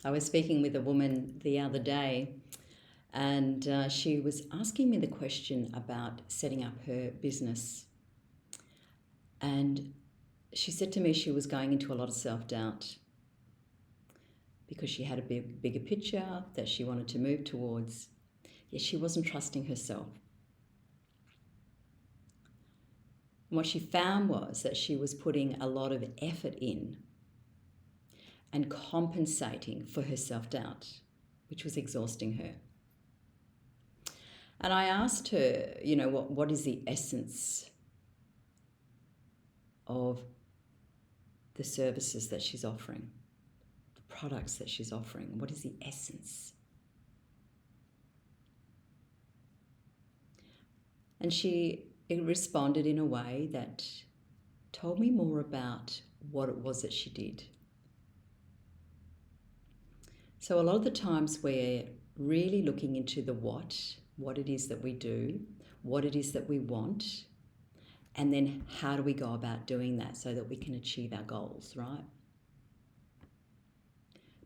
I was speaking with a woman the other day, and she was asking me the question about setting up her business. And she said to me she was going into a lot of self-doubt because she had a bigger picture that she wanted to move towards, yet she wasn't trusting herself. And what she found was that she was putting a lot of effort in and compensating for her self-doubt, which was exhausting her. And I asked her, what is the essence of the services that she's offering, the products that she's offering? What is the essence? And she responded in a way that told me more about what it was that she did. So a lot of the times we're really looking into the what it is that we do, what it is that we want, and then how do we go about doing that so that we can achieve our goals, right?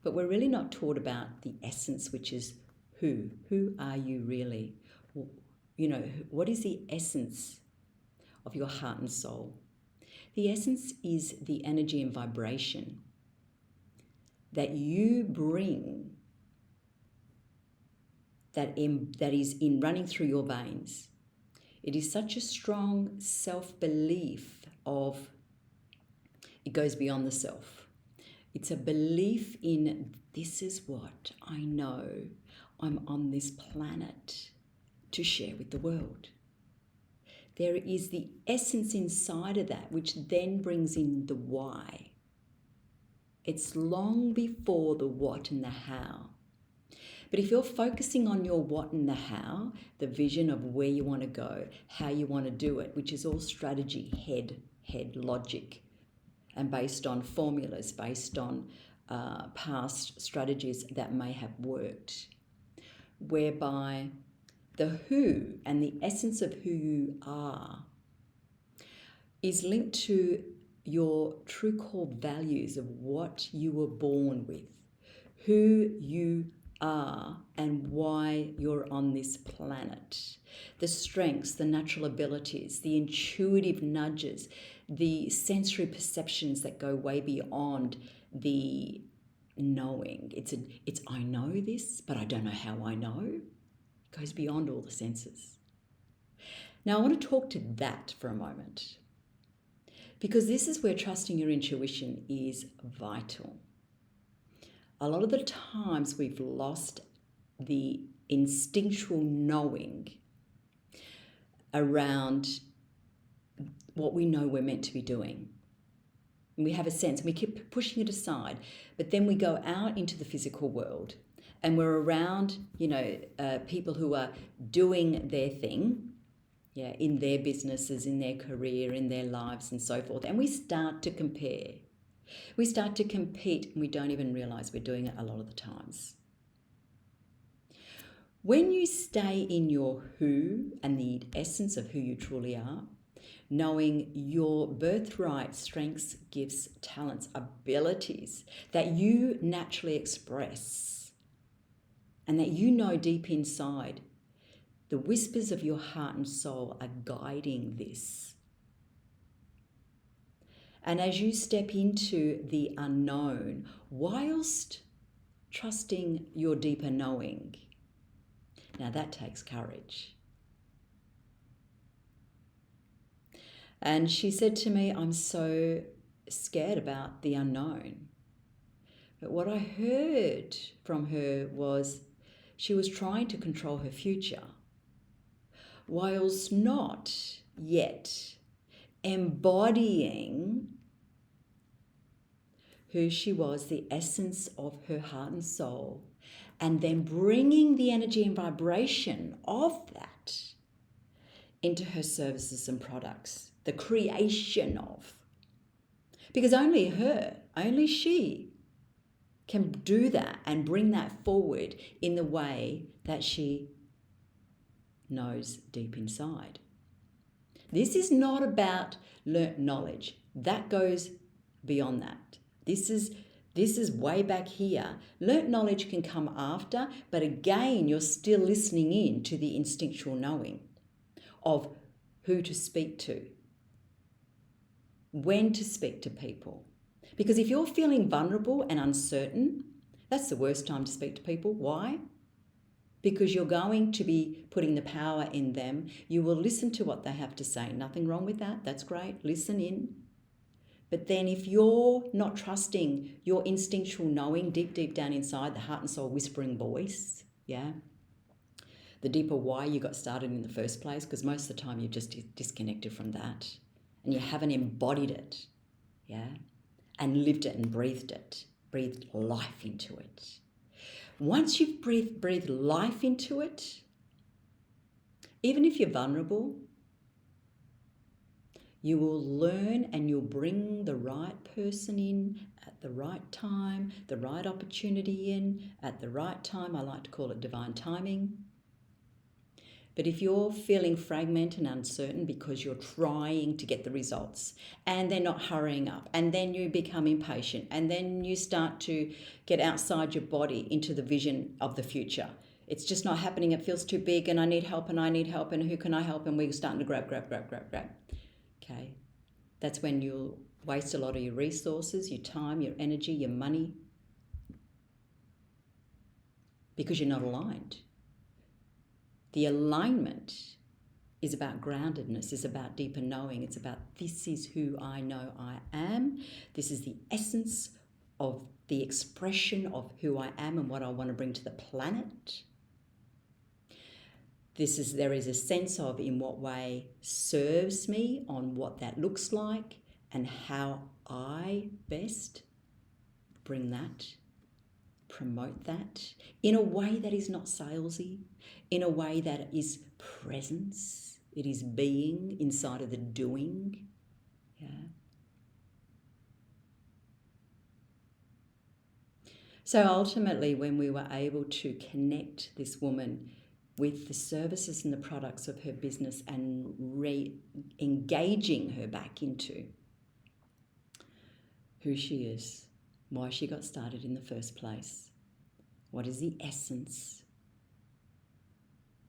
But we're really not taught about the essence, which is who. Who are you really? What is the essence of your heart and soul? The essence is the energy and vibration that you bring that is in running through your veins. It is such a strong self-belief of it goes beyond the self. It's a belief in this is what I know I'm on this planet to share with the world. There is the essence inside of that, which then brings in the why. It's long before the what and the how. But if you're focusing on your what and the how, the vision of where you want to go, how you want to do it, which is all strategy, head logic, and based on formulas, based on past strategies that may have worked, whereby the who and the essence of who you are is linked to your true core values of what you were born with, who you are and why you're on this planet, the strengths, the natural abilities, the intuitive nudges, the sensory perceptions that go way beyond the knowing. It's I know this, but I don't know how I know. It goes beyond all the senses. Now I want to talk to that for a moment, because this is where trusting your intuition is vital. A lot of the times we've lost the instinctual knowing around what we know we're meant to be doing. And we have a sense, and we keep pushing it aside, but then we go out into the physical world and we're around, people who are doing their thing, in their businesses, in their career, in their lives and so forth. And we start to compare. We start to compete and we don't even realize we're doing it a lot of the times. When you stay in your who and the essence of who you truly are, knowing your birthright strengths, gifts, talents, abilities that you naturally express and that you know deep inside, the whispers of your heart and soul are guiding this. And as you step into the unknown, whilst trusting your deeper knowing, now that takes courage. And she said to me, I'm so scared about the unknown. But what I heard from her was she was trying to control her future, whilst not yet embodying who she was, the essence of her heart and soul, and then bringing the energy and vibration of that into her services and products, the creation of. Because only she can do that and bring that forward in the way that she knows deep inside. This is not about learnt knowledge. That goes beyond that. This is This is way back here. Learnt knowledge can come after, but again, you're still listening in to the instinctual knowing of who to speak to, when to speak to people. Because if you're feeling vulnerable and uncertain, that's the worst time to speak to people. Why? Because you're going to be putting the power in them. You will listen to what they have to say. Nothing wrong with that. That's great. Listen in. But then if you're not trusting your instinctual knowing deep, deep down inside, the heart and soul whispering voice, yeah, the deeper why you got started in the first place, because most of the time you're just disconnected from that and you haven't embodied it, yeah, and lived it and breathed life into it. Once you've breathed life into it, even if you're vulnerable, you will learn and you'll bring the right person in at the right time, the right opportunity in at the right time. I like to call it divine timing. But if you're feeling fragmented and uncertain because you're trying to get the results and they're not hurrying up, and then you become impatient, and then you start to get outside your body into the vision of the future. It's just not happening. It feels too big and I need help and who can I help? And we're starting to grab. Okay, that's when you'll waste a lot of your resources, your time, your energy, your money, because you're not aligned. The alignment is about groundedness, is about deeper knowing. It's about this is who I know I am. This is the essence of the expression of who I am and what I want to bring to the planet. There is a sense of in what way serves me, on what that looks like, and how I best bring that, promote that in a way that is not salesy, in a way that is presence. It is being inside of the doing. Yeah. So ultimately, when we were able to connect this woman with the services and the products of her business and re-engaging her back into who she is, why she got started in the first place, what is the essence,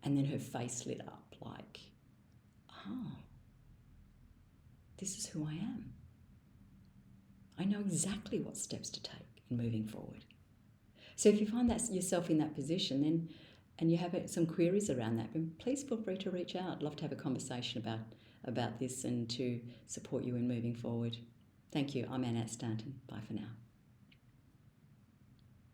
and then her face lit up like, oh, this is who I am. I know exactly what steps to take in moving forward. So if you find that yourself in that position, then and you have some queries around that, then please feel free to reach out. I'd love to have a conversation about this and to support you in moving forward. Thank you. I'm Annette Stanton. Bye for now.